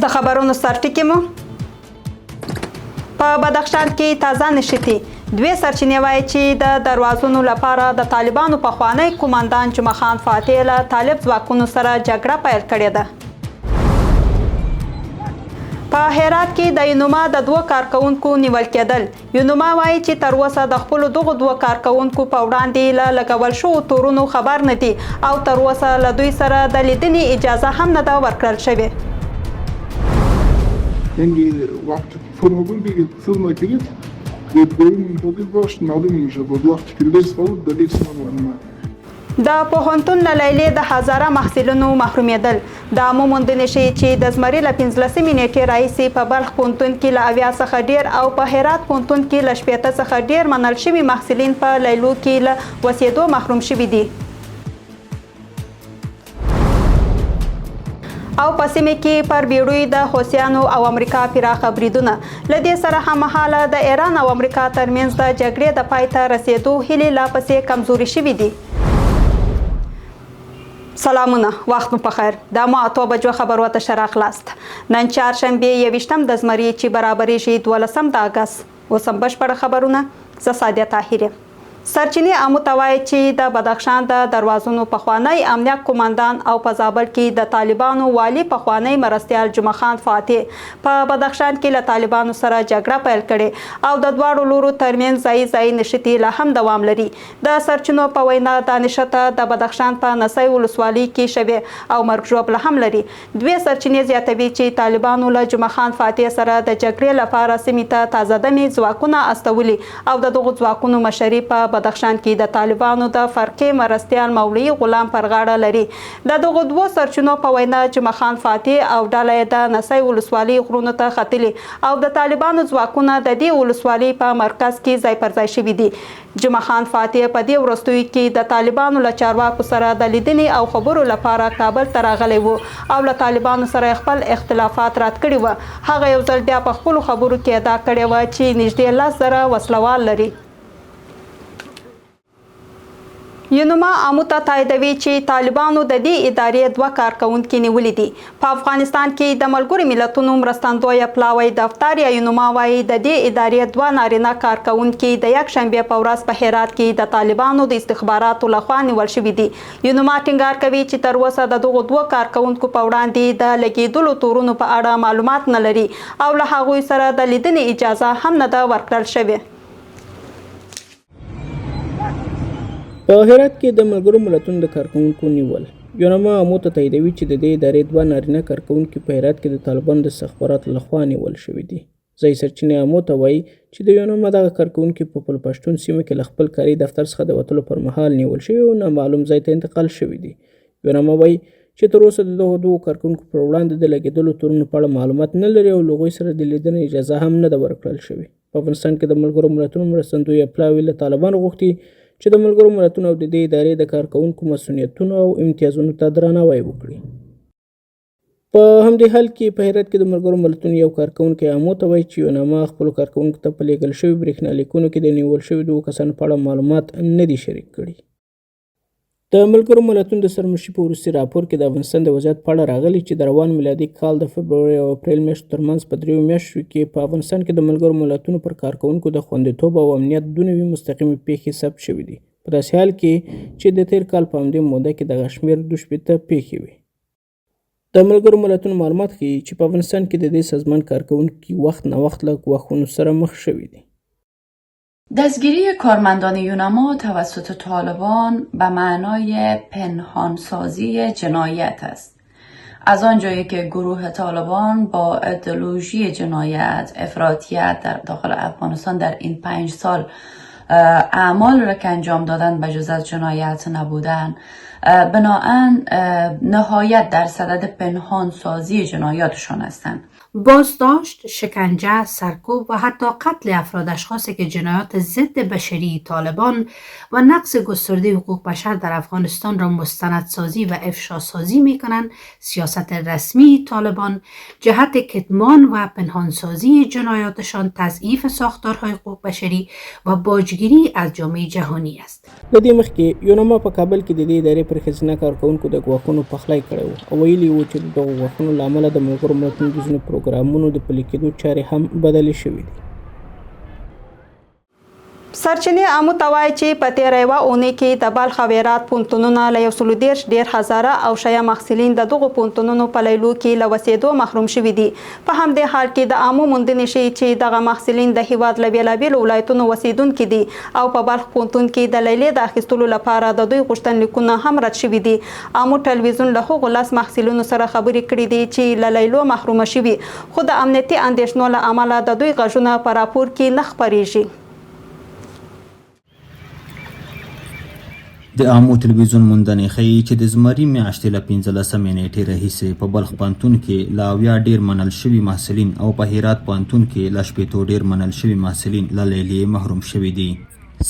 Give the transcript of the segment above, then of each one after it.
د خبرونو سرټکی مو په بدخشان کې تازه نشتی دوی سرچینې وایي چې د دروازونو لپاره د طالبانو پخوانی قوماندان جمعه خان فاتح له طالب ځواکونو سره جګړه پیل کړې ده. په هرات کې د یونما د 2 کارکونکو نیول کېدل. یونما وایي چې تر اوسه د خپل دغه 2 کارکونکو په وړاندې له لګول شو تورونو خبر نه دي او تر اوسه له دوی سره د لیدنې اجازه هم نه ده ورکړل شوې. یعنی وقتی فرمول دیگه فیلم نگیرید که بریم موقع باش معلوم میشه با وقتی که لیست بود در لیست مهمه. د پوهنتون له لیلې د هزاره محصلینو محرومیدل. دا مو موندنې شي چې د زمري له 15 نیټې راهیسې په بلخ پوهنتون کې له 80 څخه ډیر او په هرات پوهنتون کې له 80 څخه ډیر منل شوي محصلین په لیلو کې له وسیدو محروم شوي دي. او په سیمه کې پر بیړوي د حوثیانو او امریکا پراخه بریدونه. له دې سره هممهاله د ایران او امریکا ترمنځ د جګړې د پای ته رسیدو هیلې لا پسې کمزوري شوي دي. سلامونه، وخت مو پخیر. دا مو 8 بجو خبرو ته شراخلاست. نن چهارشنبه 21 د زمري چې برابرېږي 12 د اگست. اوس هم بشپړ خبرونه. زه سعدیه طاهر یم. سرچینې امو ته وایي چې د بدخشان د دروازونو پخوانی امنیت قوماندان او په زابل کې د طالبانو والی پخوانی مرستیال جمعه خان فاتح په بدخشان کې له طالبانو سره جګړه پیل کړې او د دواړو لورو ترمنځ ځای نشتی لا هم دوام لري. د سرچینو په وینا د نشته د بدخشان په نسی ولسوالۍ کې شوی او مرګ ژوبله هم لري. دوی سرچینې زیاتوي چې طالبانو له جمعه خان فاتح سره د جګړې لپاره سیمې ته تازه دمې ځواکونه استولي او د دغو ځواکونو مشري په بدخشان کې د طالبانو د فرقې مرستیال مولوي غلام پر غاړه لري. د دغو 2 سرچینو په وینا جمعه خان فاتح او ډله د نسی ولسوالۍ غرونو ته ختلي او د طالبانو ځواکونه د دې ولسوالۍ په مرکز کې ځای پر ځای شوي دي. جمعه خان فاتح په دې وروستیو کې د طالبانو له چارواکو سره د لیدنې او خبرو لپاره کابل ته راغلی و او له طالبانو سره خپل اختلافات رد کړي و. هغه یو ځل بیا په خپلو خبرو کې ادعا کړې وه چې نږدې 10,000 وسلوال لري. یونما امو ته تاییدوي چې طالبانو د دې ادارې 2 کارکونکي نیولي دي. په افغانستان کې د ملګرو ملتونو مرستندویه پلاوی دفتر یا یونما وایي د دې ادارې 2 نارینه کارکونکي د یکشنبې په ورځ په هرات کې د طالبانو د استخباراتو لخوا نیول شوي دي. یونما ټینګار کوي چې تر اوسه د دغو 2 کارکونکو په وړاندې د لګېدلو تورونو په اړه معلومات نه لري او له هغوی سره د لیدنې اجازه هم نه ده ورکړل شوې. په هرات کې د ملګرو ملتونو د کارکونکو نیول. یونما امو ته تاییدوي چې د دې ادارې 2 نارینه کارکونکي په هرات کې د طالبانو د استخباراتو لخوا نیول شوي دي. ځایي سرچینې امو ته وایي چې د یونما دغه کارکونکي په پل پښتون سیمه کې له خپل کاري دفتر څخه د وتلو پر مهال نیول شوي او نامعلوم ځای ته انتقال شوي دي. یونما وایي چې تر اوسه د دغو 2 کارکونکو پر وړاندې د لګېدلو تورونو په اړه معلومات نه لري او له هغوی سره د لیدنې اجازه هم نه ده ورکړل شوې. په افغانستان کې د ملګرو ملتونو مرستندویه پلاوي له طالبانو غوښتي چې د ملګرو ملتونو او د دې ادارې د کارکونکو مسؤلیتونو او امتیازونو ته درناوی وکړي. په همدې حال کې په هرات کې د ملګرو ملتونو یو کارکونکی امو ته وایي چې یونما خپلو کارکونکو ته په لیږل شوي برېښنالیکونو کې د نیول شوي 2 کسانو په اړه معلومات نه دي شریک کړي. د ملګرو ملتونو د سرمشي په وروستي راپور کې د افغانستان د وضعیت په اړه راغلي چې د روان میلادي کال د فبروري او اپریل میاشتو ترمنځ په 3 میاشتو کې په افغانستان کې د ملګرو ملتونو پر کارکونکو د خوندیتوب او امنیت 2 نوي مستقیمې پیښې ثبت شوي دي. په داسې حال کې چې د تیر کال په همدې موده کې دغه شمېر 2 پیښې وي. د ملګرو ملتونو معلومات ښیي چې په افغانستان کې د دې سازمان کارکونکي وخت نه وخت له ګواښونو سره مخ شوي دي. دستگیری کارمندان یونما توسط طالبان به معنای پنهانسازی جنایت است. از آنجایی که گروه طالبان با ایدئولوژی جنایت، افراطیت در داخل افغانستان در این 5 سال اعمال را که انجام دادن به جز از جنایت نبودن، بناهن نهایت در صدد پنهانسازی جنایاتشان هستند. بازداشت، شکنجه، سرکوب و حتی قتل افراد اشخاصی که جنایات ضد بشری طالبان و نقض گسترده حقوق بشر در افغانستان را مستندسازی و افشاسازی می‌کنند، سیاست رسمی طالبان جهت کتمان و پنهانسازی جنایاتشان تضعیف ساختارهای حقوق بشری و باجگیری از جامعه جهانی است. د دې مخکې یونما په کابل کې د دې ادارې پر ښځینه کارکوونکو د ګواښونو پخلی کړی و او ویلي وو چې د دغو ګواښونو له امله د ملګرو ملتونو د ځینو پروګرامونو د پلي کېدو چارې هم بدلې شوې دي. سرچینې امو ته وایي چې په تېره یوه اونۍ کې د بلخ او هرات پوهنتونونه له 130 ډېر هزاره او شیعه محصلین د دغو پوهنتونونو په لیلو کې له وسېدو محروم شوي دي. په همدې حال کې د امو موندنې ښیي چې دغه محصلین د هیواد له بېلابېلو ولایتونو اوسېدونکي دي او په بلخ پوهنتون کې د لیلې د اخیستلو لپاره د دوی غوښتنلیکونه هم رد شوي دي. امو ټلویزیون له هغو 10 محصلینو سره خبرې کړې دي چې له لیلو محرومه شوي خو د امنیتي اندېښنو له امله د دوی غږونه په راپور کې نه خپرېږي. د امو تلویزیون موندنې ښیي چې د زمري میاشتې له 15 نیټې راهیسې په بلخ پوهنتون کې له 70 ډېر منل شوي محصلین او په هرات پوهنتون کې له 80 ډېر منل شوي محصلین له لیلې محروم شوي دي.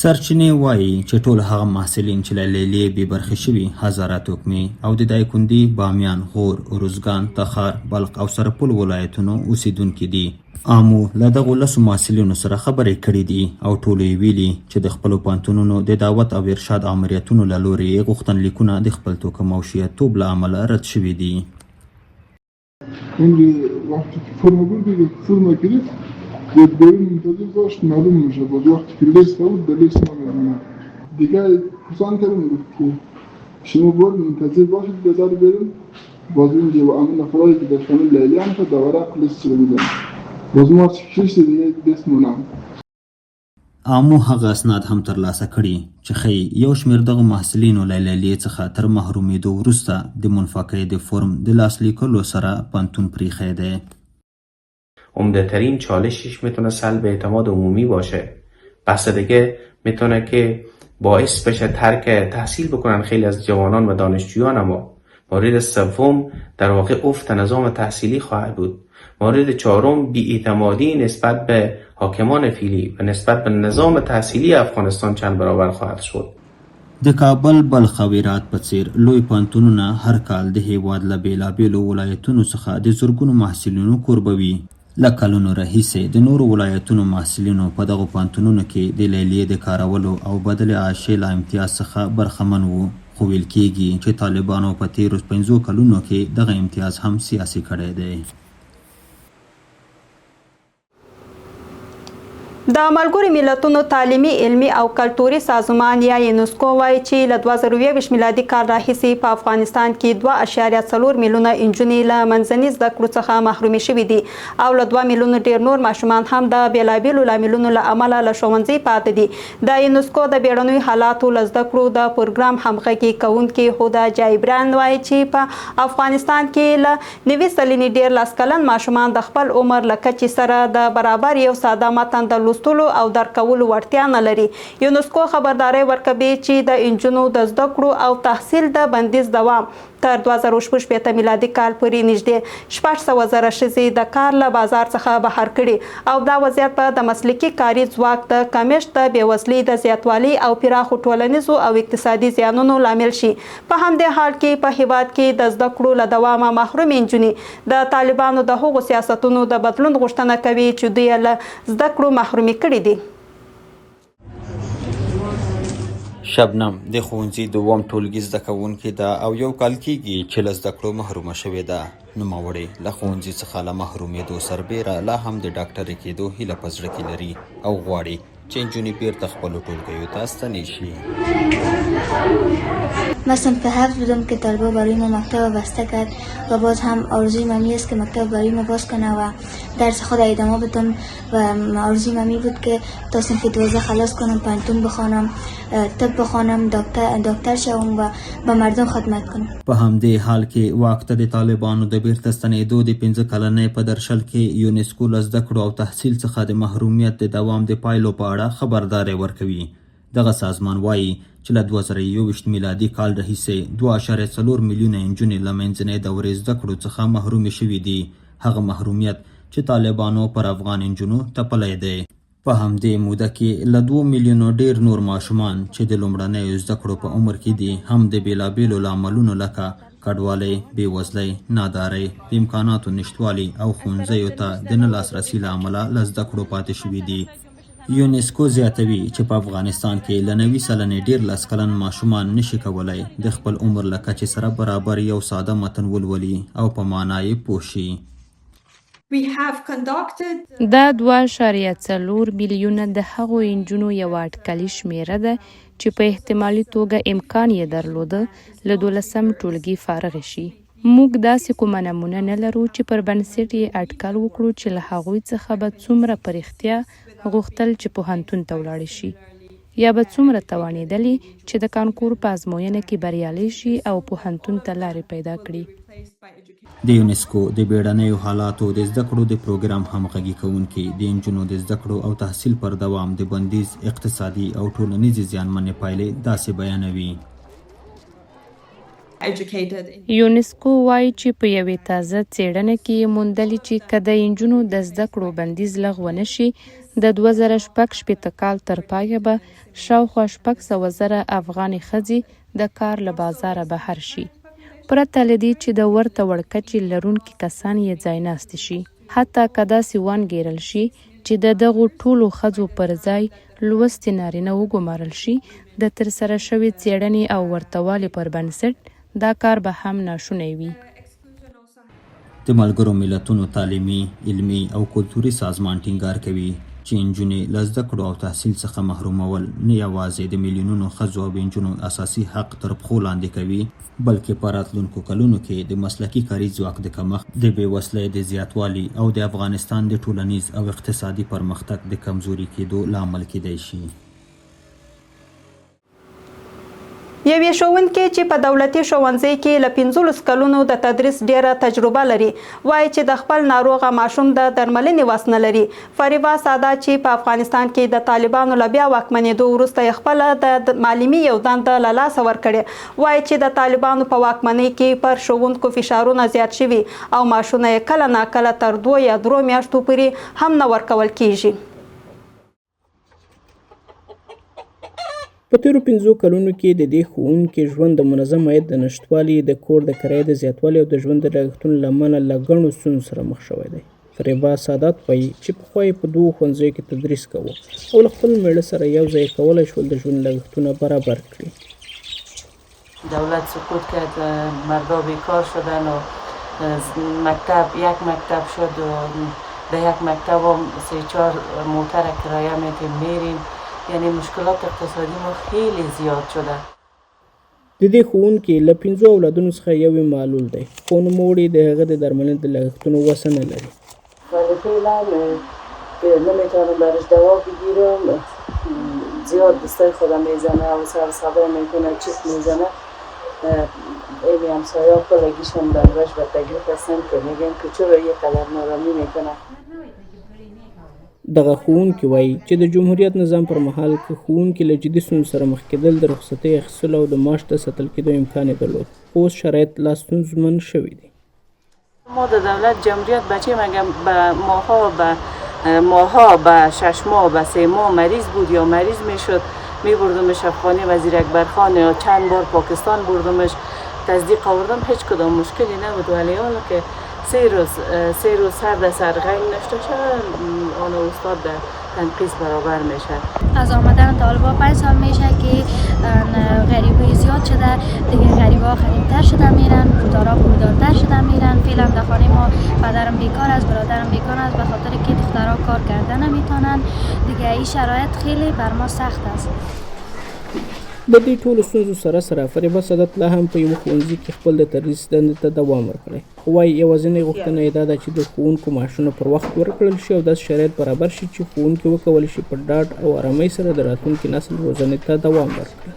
سرچینې وایي چې ټول هغه محصلین چې له لیلې بې برخې شوي هزاره توکمې او د دایکنډي، بامیان، غور، ارزګان، تخار، بلخ او سرپل ولایتونو اوسیدونکي دي. امو له دغو 10 محصلینو سره خبرې کړې دي او ټولو یې ویلي چې د خپلو پوهنتونونو د دعوت او ارشاد امریتونو له لورې یې غوښتنلیکونه د خپل توکم او شیعتوب له امله رد شوي دي. وقتی که فرم بگیرید فرم گرفت یک برای منتظر داشت معلوم میشه بود وقتی که لیست بود در لیست ما میمونه دیگه حسان کردم گفت که شما باید منتظر باشید بذار بریم باز این دیو امن افرادی که در شامل لیلیان شد در ورق لیست رو میدن باز ما شش دیگه دست مونم. امو هغه اسناد هم ترلاسه کړي چې ښیي یو شمېر دغو محصلینو له لیلیې څخه تر محرومېدو وروسته د منفکه د فرم د لاسلیکلو سره پوهنتون پریښی دی. عمده ترین چالشش میتونه سلب اعتماد عمومی باشه. بحث دیگه میتونه که باعث بشه ترک تحصیل بکنن خیلی از جوانان و دانشجویان. اما مورد سوم در واقع افت نظام تحصیلی خواهد بود. مورد چهارم بی‌اعتمادی نسبت به حاکمان فعلی و نسبت به نظام تحصیلی افغانستان چند برابر خواهد شد. د کابل، بلخ او هرات په څیر لوی پوهنتونونه هر کال د هیواد له بېلابېلو ولایتونو څخه د زرګونو محصلینو کوربوي. له کلونو راهیسې د نورو ولایتونو محصلینو په دغو پوهنتونونو کې د لیلیې د کارولو او بدل عاشې له امتیاز څخه برخمن وو، خو ویل کېږي چې طالبانو په تېرو 5 کلونو کې دغه امتیاز هم سیاسي کړی دی. د ملګرو ملتونو تعلیمي، علمي او کلتوري سازمان یا یونسکو وایي چې له 2020 میلادي کال راهیسې په افغانستان کې 2.4 میلیونه نجونې له منځني زده کړو څخه محرومې شوي دي او له 2 میلیونو ډېر نور ماشومان هم د بېلابېلو لاملونو له امله له ښوونځي پاتې دي. د یونسکو د بیړنیو حالاتو له زده کړو د پروګرام همغږي کوونکې هدا جایبران وایي چې په افغانستان کې له 90 سلنې ډېر 10 کلن ماشومان د خپل عمر له کچې سره د برابر یو ساده متن د لوستلو او درک کولو وړتیا نه لري. یونسکو خبرداری ورکوي چې د نجونو د زده کړو او تحصیل د بندیز دوام تر 2016 میلادي کال پورې نږدې 600,000 ښځې د کار له بازار څخه بهر کړي او دا وضعیت په د مسلکي کاري ځواک د کمښت، د بېوزلۍ د زیاتوالي او پراخو ټولنیزو او اقتصادي زیانونو لامل شي. په همدې حال کې په هیواد کې د زده کړو له دوامه محرومې نجونې د طالبانو د هغو سیاستونو د بدلون غوښتنه کوي چې دوی له زده کړو محرومې کړي دي. شبنم د ښوونځي دوم ټولګي زده کوونکې ده او یو کال کېږي چې له زده کړو محرومه شوې ده. نوموړې له ښوونځي څخه له محرومېدو سربیره لا هم د ډاکټرې کېدو هیله په زړه کې لري او غواړي چې نجونې بیرته خپلو ټولګیو ته ستنې شي. من صنف 7 بودم که طالبا برای ما مکتب بسته کرد و باز هم آرزوی ممی است که مکتب برای ما باز کنه و درس خود ادامه بدم و آرزوی ممی بود که تا صنف 12 خلاص کنم، پانتون بخوانم، طب بخوانم، دکتر شوم و به مردم خدمت کنم. په همدې حال کې واک ته د طالبانو د بیرته ستنېدو د 15 کلنۍ په درشل کې یونسکو له زده کړو او تحصیل څخه د محرومیت د دوام د پایلو په اړه خبرداری ورکوي. دغه سازمان وایي چې له 2021 میلادي کال راهیسې 2.4 میلیونه نجونې له منځنۍ دورې زده کړو څخه محرومې شوي دي، هغه محرومیت چې طالبانو پر افغان نجونو تپلی دی. په همدې موده کې له 2 میلیونو ډېر نور ماشومان چې د لومړنیو زده کړو په عمر کې دي هم د بېلابېلو لاملونو لکه کډوالۍ، بېوزلۍ، نادارۍ، د امکاناتو نشتوالي او ښوونځیو ته د نه لاسرسي له امله له زده کړو پاتې شوي دي. یونسکو زیاتوي چې په افغانستان کې له 90 سلنې ډیر لس کلن ماشومان نشي کولای د خپل عمر له کچې سره برابر یو ساده متن ولولي او په معنا یې پوه شي. دا 2.4 میلیونه د هغو نجونو یوه اټکلي شمیره ده چې په احتمالي توګه امکان یې درلوده له 12م ټولګي فارغ شي. موږ داسې کومه نمونه نه لرو چې پر بنسټ یې اټکل وکړو چې له هغوی څخه به څومره په رښتیا غوښتل چې پوهنتون ته ولاړ شي یا به څومره توانېدلې چې د کانکور په ازموینه کې بریالي شي او پوهنتون ته لارې پیدا کړي. د یونسکو د بیړنیو حالاتو د زده کړو د پروګرام همغږي کوونکي د نجونو د زده کړو او تحصیل پر دوام د بندیز اقتصادي او ټولنیزې زیانمنې پایلې داسې بیانوي. یونسکو وایي چې په یوې تازه څېړنه کې یې موندلي چې که د نجونو د زده کړو بندیز لغوه نه شي د 2016 کال تر پایه به شاوخوا 600,000 افغانې ښځې د کار له بازاره بهر شي، پرته له دې چې د ورته وړکچې لرونکي کسان یې ځای ناستې شي. حتی که داسې وانګېرل شي چې د دغو ټولو ښځو پر ځای لوستې نارینه وګمارل شي، د ترسره شوې څېړنې او ورتهوالي پر بنسټ دا کار به هم ناشونی وي. د ملګرو ملتونو تعلیمي، علمي او کلتوري سازمان ټینګار کوي چې نجونې له زده کړو او تحصیل څخه محرومول نه یوازې د میلیونونو ښځو او نجونو اساسي حق تر پښو لاندې کوي، بلکې په راتلونکو کلونو کې د مسلکي کاري ځواک د کمښت، د بېوزلۍ د زیاتوالي او د افغانستان د ټولنیز او اقتصادي پرمختګ د کمزوري کېدو لامل کېدای شي. یوې ښوونکې چې په دولتي ښوونځي کې له 15 کلونو د تدریس ډیره تجربه لري وایي چې د خپل ناروغه ماشوم د درملنې وس نه لري. فریبا ساده چې په افغانستان کې د طالبانو له بیا واکمنېدو وروسته یې خپله د معلمي یو دنده له لاسه ورکړې، وایي چې د طالبانو په واکمنۍ کې پر ښوونکو فشارونه زیات شوي او معاشونه یې کله ناکله تر 2 یا 3 میاشتو پورې هم نه ورکول کیږي. په تیرو 15 کلونو کې د دې ښوونکي ژوند د منظم عاید د نشتوالي، د کور د کرایې د زیاتوالي او د ژوند د لګښتونو له امله له ګڼو ستونزو سره مخ شوی دی. فریبا سادات وایي چې پخوا یې په 2 ښوونځیو کې تدریس کوه او له خپل میړه سره یو ځای کولی شول د ژوند لګښتونه برابر کړي. دولت سقوط کرد، مردا بیکار شدن و یک مکتب شد و به یک مکتب هم 3-4 موتر کرایه میتیم میریم، یعنی مشکلات اقتصادی ما خیلی زیاد شده. د دې ښوونکي له 5 اولادونو څخه یو یې معلول دی، خو نوموړی د هغه د درملنې د لګښتونو وسه نه لري. ولی فعلا نمیتونم برش دوا بگیرم، زیاد دستای خودم میزنه و سر صدا میکنه، چیز میزنه. ایمی همسایا کلگیشم برش و تکلیف هستن که میگن که چرا یه قدر نارامی میکنه. دغه ښوونکي وایي چې د جمهوریت نظام پر مهال که ښوونکي له جدي ستونزو سره مخ کېدل د رخصتۍ اخیستلو او د معاش د ساتل کېدو امکان یې درلود، خو اوس شرایط لا ستونزمن شوي دي. ما در دولت جمهوریت بچه مگم به ماها به 6 ماه به 3 ماه مریض بود یا مریض میشد میبردمش افغانی وزیر اکبرخان یا چند بار پاکستان بردمش تصدیق آوردم، هیچ کدام مشکلی نبود. ولی حالا که 3 روز سر در سر غیر نشته شد آن استاد در تنقیص برابر میشه. از آمدن طالبان 5 سال میشه که غریبی زیاد شده دیگه، غریبا غریبتر شده میرن، پولدارا پولدارتر شده میرن. فعلا در خانه ما پدرم بیکار است، برادرم بیکار است، به خاطر که دخترها کار کردن نمیتونن دیگه. این شرایط خیلی بر ما سخت است. د دې ټولو ستونزو سره سره فریبا سادات لا هم په یوه ښوونځي کې خپل د تدریس دندې ته دوام ورکړی، خو وایي یوازینۍ غوښتنه یې دا ده چې د ښوونکو معاشونه پر وخت ورکړل شي او داسې شرایط برابر شي چې ښوونکي وکولی شي په ډاډ او ارامۍ سره د راتلونکي نسل روزنې ته دوام ورکړي.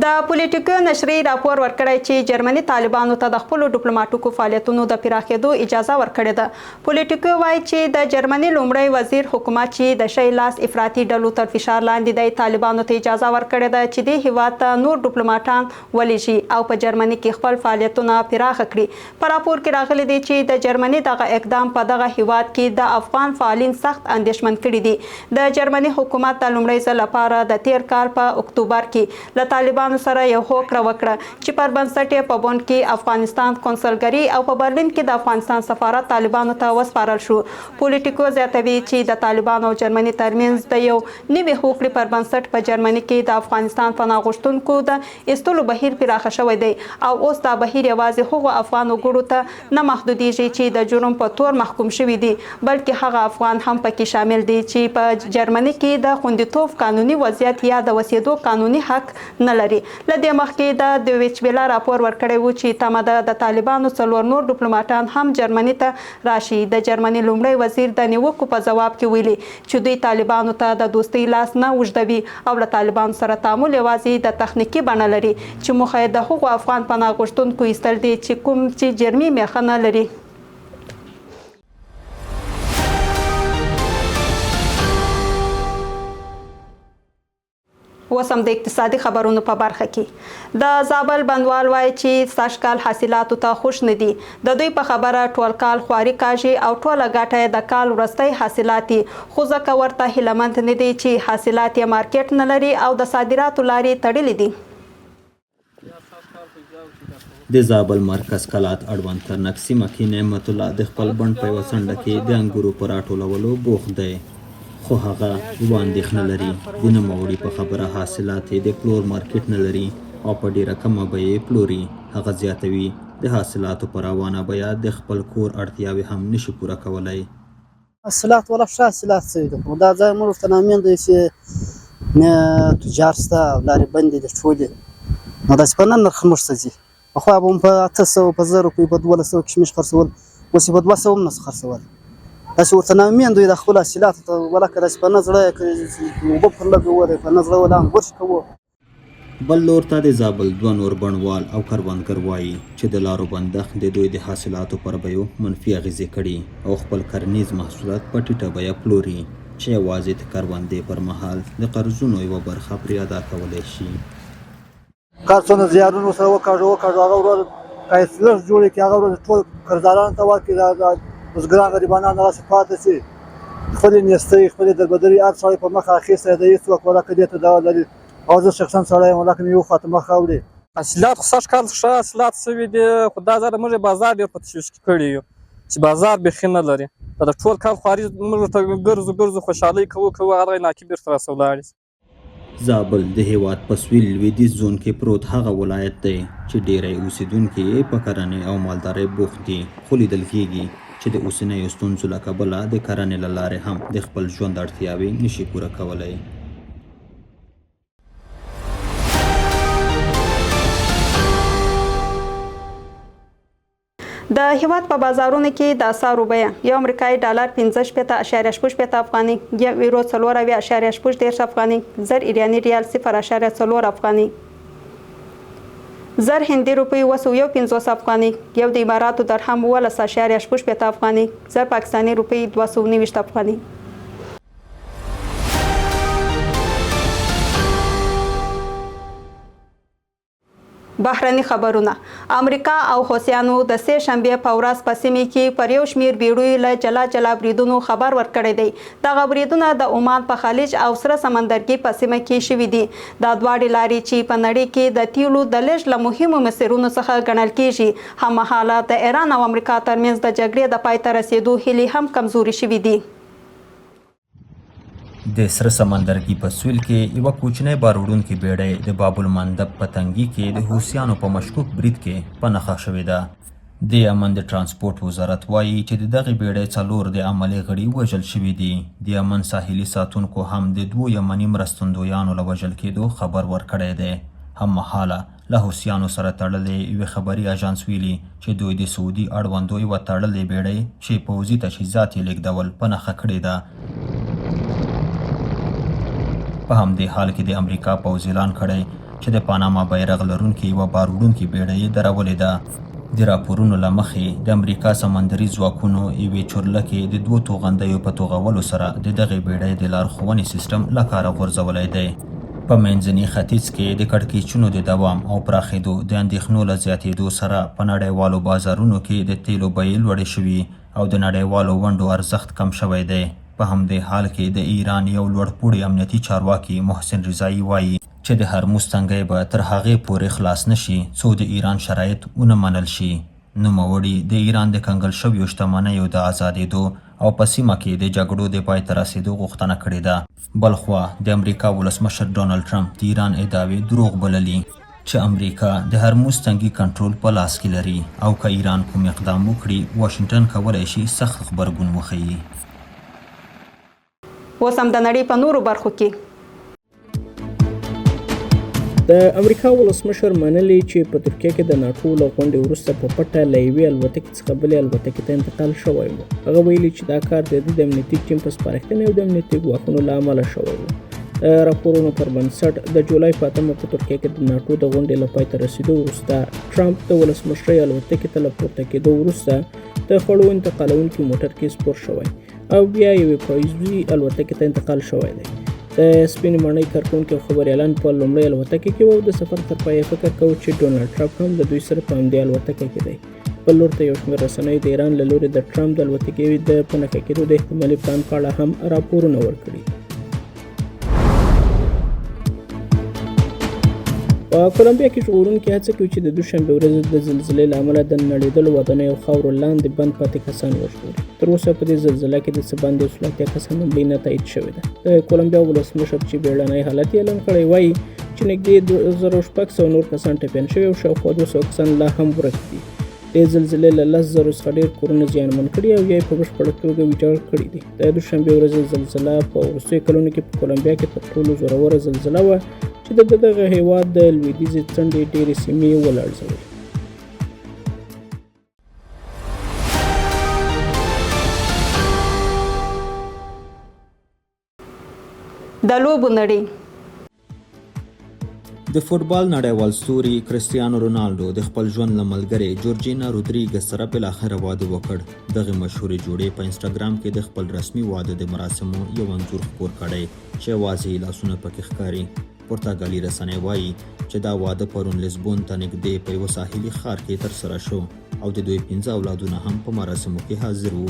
د پولیټیکو نشریې راپور ورکړی چې جرمني طالبانو ته د خپلو ډیپلوماټیکو فعالیتونو د پراخېدو اجازه ورکړې ده. پولیټیکو وایي چې د جرمني لومړی وزیر حکومت چې د شی لاس افراطي ډلو تر فشار لاندې دی طالبانو ته اجازه ورکړې ده چې دې هیواد ته نور ډیپلوماټان ولیږي او په جرمني کې خپل فعالیتونه پراخه کړي. په راپور کې راغلی دی چې د جرمني دغه اقدام په دغه هیواد کې د افغان فعالین سخت اندېښمن کړي دي. د جرمني حکومت د لومړي ځل لپاره د تیر کال په اکتوبر کې له طالبانو طالبانو سره یو هوکړه وکړه چې پر بنسټ یې په بون کې افغانستان کونسلګري او په برلین کې د افغانستان سفارت طالبانو ته وسپارل شو. پولیټیکو زیاتوي چې د طالبانو او جرمني ترمنځ د یو نوې هوکړې پر بنسټ په جرمني کې د افغانستان پناه غوښتونکو د ایستلو بهیر پراخه شوی دی او اوس دا بهیر یوازې هغو افغان وګړو ته نه محدودیږي چې د جرم په تور محکوم شوي دي، بلکې هغه افغان هم پکې شامل دي چې په جرمني کې د خوندیتوب قانوني وضعیت یا د وسیدو قانوني حق نه لري. له دې مخکې د دویچ ویله راپور ورکړی و چې تمه ده د طالبانو 4 نور ډیپلوماټان هم جرمني ته راشي. د جرمني لومړی وزیر د نیوکو په ځواب کې ویلي چې دوی طالبانو ته د دوستۍ لاس نه اوږدوي او له طالبانو سره تعامل یوازې د تخنیکي بڼه لري چې موخه یې د هغو افغان پناه غوښتونکو ایستل دي چې کوم چې جرمي میخه نه لري. اوس هم د اقتصادي خبرونو په برخه کې د زابل بندوال وایي چې سږکال حاصلاتو ته خوش نه دي. د دوی په خبره ټول کال خواري کاږي او ټوله ګټه د کال وروستی حاصلات دي، خو ځکه ورته هیلهمند نه دي چې حاصلات یې مارکیټ نه لري او د صادراتو لارې تړلې دي. د زابل مرکز کلات اړوند ترنک سیمه کې نعمت الله د خپل بڼ په یوه څنډه کې د انګورو په راټولولو بوخت دی، خو هغه یوه اندېښنه لري د نوموړي په خبره حاصلات یې د پلور مارکیټ نه لري او په ډیره کمه بیه پلوري. هغه زیاتوي د حاصلاتو په روانه بیه د خپل کور اړتیاوې هم نشي پوره کولی. حاصلات ولا ښه حاصلات شوي دي، خو دا ځای موږ ورته نامین دی چې نه تجار شته او لارې بندې دي ټولې، نو داسې په نه نرخ موږ ته ځي. پخوا به هم په 800 په 1000 روپۍ په 1200 کشمش خرڅول، اوس یې په 200 هم نسو خرڅولی. داسې ورته نامین دوی د خپلو حاصلاتو ته ولکه داسې په نه زړه اوبه پر لګولې په نه زړه ولا انګور کوو. بل لور ته د زابل 2 نور بڼوال او کروندګر وایي چې د لارو بندښت د دوی د حاصلاتو پر بیو منفي اغیزې کړي او خپل کرنیز محصولات په ټیټه بیه پلوري چې یوازې د کروندې پر مهال د قرضونو یوه برخه پرې ادا کولی شي. کار څونه زیارونو سره وکاږو هغه ورځ ښایست لږ جوړې کړي، هغه ورځ ټول قرضدارانو ته ورکړي، بزګران غریبانان دغسې پاتې شي، خپلې نیستۍ خپلې دربدري هر سړی په مخه اخیستی دی، هېڅوک ولکه دې ته دغه لري او زه شخصا سړی یم ولکه مې یو خواته مخ اوړي. حاصلات خو سږ کال ښه حاصلات شوي دي، خو دا ځل موږ بازار ډېر په تشویش کې کړي یو چې بازار بیخي نه لري. دا د ټول کال خواري موږ ورته ګرځو خوشحالۍ کوو هغه ناکي بېرته راسه ولاړې. زابل د هیواد په سویل لویدیځ زون کې پروت هغه ولایت دی چې ډیری اوسیدونکي یې په کرنې او مالدارۍ بوخت دي، خو لیدل کیږي چې د اوسنیو ستونزو له کبله د کرنې له لارې هم د خپل ژوند اړتیاوې نشي پوره کولی. د هیواد په بازارونو کې د اسعارو بیه یو امریکایي ډالر 15.8 افغاني، یو یورو 4.8 افغاني، زر ایراني ریال 0.4 افغاني، زر هندي روپی 250 افغاني، یو د اماراتو درهم 12.8 افغاني، زر پاکستاني روپی 290 افغاني. بهرني خبرونه. امریکا او حوثیانو د سه شنبه په ورځ په سیمه کې پر یو شمیر بیړیو له جلا بریدونو خبر ورکړی دی. دغه بریدونه د عمان په خلیج او سره سمندرګي په سیمه کې شوي دي. دا دواړې لارې چې په نړۍ کې د تیلو د لیږد له مهمو مسیرونو څخه ګڼل کیږي، هممهاله د ایران او امریکا ترمنځ د جګړې د پای ته رسیدو هیلې هم کمزوري شوي دي. د سره سمندرګي په سویل کې یوه کوچنۍ بار وړونکې بیړۍ د باب المندب په تنګي کې د حوثیانو په مشکوک برید کې په نښه شوې ده. د یمن د ترانسپورټ وزارت وایي چې د دغې بیړۍ 4 د عملي غړي وژل شوي دي. د یمن ساحلي ساتونکو هم د 2 یمني مرستندویانو له وژل کېدو خبر ورکړی دی. هممهاله له حوثیانو سره تړلې یوې خبري اژانس ویلي چې دوی د سعودي اړوندو یوه تړلې بیړۍ چې پوځي تجهیزات یې لیږدول په نښه کړې ده. په همدې حال کې د امریکا پوځ اعلان کړی چې د پاناما بیرغ لرونکې یوه بار وړونکې بیړۍ یې درولې ده. د راپورونو له مخې د امریکا سمندري ځواکونو یوې چورلکې د 2 توغندیو په توغولو سره د دغې بیړۍ د لارښوونې سیسټم له کاره غورځولی دی. په منځني ختیځ کې د کړکېچونو د دوام او پراخېدو د اندېښنو له زیاتېدو سره په نړیوالو بازارونو کې د تیلو بیې لوړې شوي او د نړیوالو ونډو ارزښت کم شوی دی. په همدې حال کې د ایران یو لوړپوړی امنیتي چارواکي محسن رضایی وایي چې د هرمز تنګی به تر هغې پورې خلاص نشي څو د ایران شرایط ونه منل شي. نوموړي د ایران د کنګل شویو شتمنیو د ازادېدو او په سیمه کې د جګړو د پای ته رسېدو غوښتنه کړې ده. بلخوا د امریکا ولسمشر ډونالډ ټرمپ د ایران ادعاوې دروغ بللي چې امریکا د هرمز تنګي کنټرول په لاس کې لري او که ایران کوم اقدام وکړي واشنګټن کولی شي سخت غبرګون وښیي. اوس هم د نړۍ په نورو برخو کې د امریکا ولسمشر منلي چې په ترکیه کې د ناټو له غونډې وروسته په پټه له یوې الوتکې څخه بلې الوتکې ته انتقال شوی و. هغه ویلي چې دا کار د د امنیتي ټیم په سپارښتنې او د امنیتي ګواښونو له امله شوی و. د راپورونو پر بنسټ د جولای په 8 په ترکیه کې د ناټو د غونډې له پای ته رسیدو وروسته ټرمپ د ولسمشرۍ الوتکې ته له پورته کېدو وروسته د خړو انتقالونکي موټر کې سپور شوی او بیا یوې پایزوي الوتکې ته انتقال شوی دی. د سپینې ماڼۍ کارکونکي او خبریالان په لومړۍ الوتکه کې وو. د سفر تر پایه فکر کوو چې ډونالډ ټرمپ هم د دوی سره په همدې الوتکه کې دی. بل لور ته یو شمېر رسنیو د ایران له لوري د ټرمپ د الوتکې د په نښه کېدو د احتمالي پلان په اړه هم راپورونه ورکړي. په کولمبیا کې ژغورونکي هڅه کوي چې د دوشنبې ورځې د زلزلې له امله د نړېدلو ودانیو او خاورو لاندې بند پاتې کسان وژغوري. تر اوسه په دې زلزله کې د څه باندې 80 کسان مړینه نه تایید شوې ده. د کولمبیا ولسمشر چې بیړنی حالت یې اعلان کړی وایي چې نږدې 2600 نور کسان ټپیان شوي او شاوخوا 200 کسان لا هم ورک دي. د زلزلې له 10,000 څخه ډېر کورونه زیانمن کړي او یا یې په بشپړه توګه ویجاړ کړي دي. د دوشنبې ورځې زلزله په وروستیو کلونو کې په کولمبیا کې تر ټولو زوروره زلزله وه چې د دغه هیواد د لویدیځې څنډې ډېرې سیمې ولړزولې. د لوبو نړۍ. د فوټبال نړیوال ستوري کرسټیانو رونالډو د خپل ژوند له ملګرې جورجینا رودریګز سره بالاخره واده وکړ. دغه مشهورې جوړې په انسټاګرام کې د خپل رسمي واده د مراسمو یو انځور خپور کړی چې یوازې لاسونه پکې ښکاري. پرتګالي رسنۍ وایي چې دا واده پرون لیسبون ته نږدې په یوه ساحلي ښار کې ترسره شو او د دوی 15 اولادونه هم په مراسمو کې حاضر وو.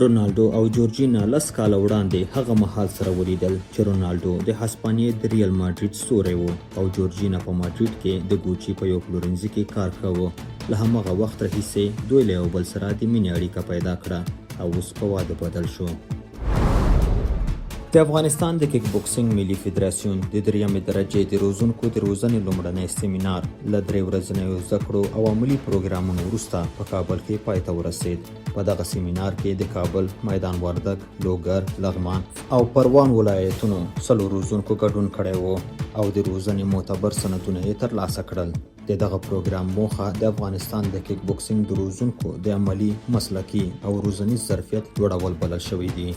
رونالډو او جورجینا 10 کاله وړاندې هغه مهال سره ولیدل چې رونالډو د هسپانیې د ریال ماډریډ ستوری و او جورجینا په ماډریډ کې د ګوچي په یو پلورنځي کې کار کاوه. له هماغه وخت راهیسې دوی له یو بل سره د مینې اړیکه پیدا کړه او اوس په واده بدل شو. د افغانستان د کیک بوکسینګ ملي فدراسیون د 3مې درجې د روزونکو د روزنې لومړنی سیمینار له 3 ورځنیو زده کړو او عملي پروګرامونو وروسته په کابل کې پای ته ورسید. په دغه سیمینار کې د کابل، میدان وردګ، لوګر، لغمان او پروان ولایتونو 4 روزونکو ګډون کړی و او د روزنې معتبر سندونه یې ترلاسه کړل. د دغه پروګرام موخه د افغانستان د کیک بوکسینګ د روزونکو د عملي، مسلکي او روزنیز ظرفیت لوړول بلل شوی دی.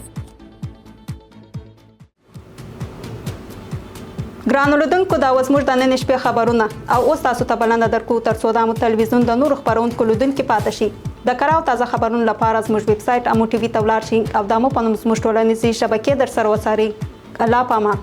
ګرانو لیدونکو دا اوس موږ د نن شپې خبرونه او اوس تاسو ته بلنه درکو تر څو د تلویزیون د نورو خپرونکو لیدونکي پاتې شي. د کره او تازه خبرونو لپاره زموږ ویب سایټ امو ټي وي ته ولاړ شئ او د امو په نوم زموږ ټولنیزې شبکې در سره وڅارئ. الله پامان.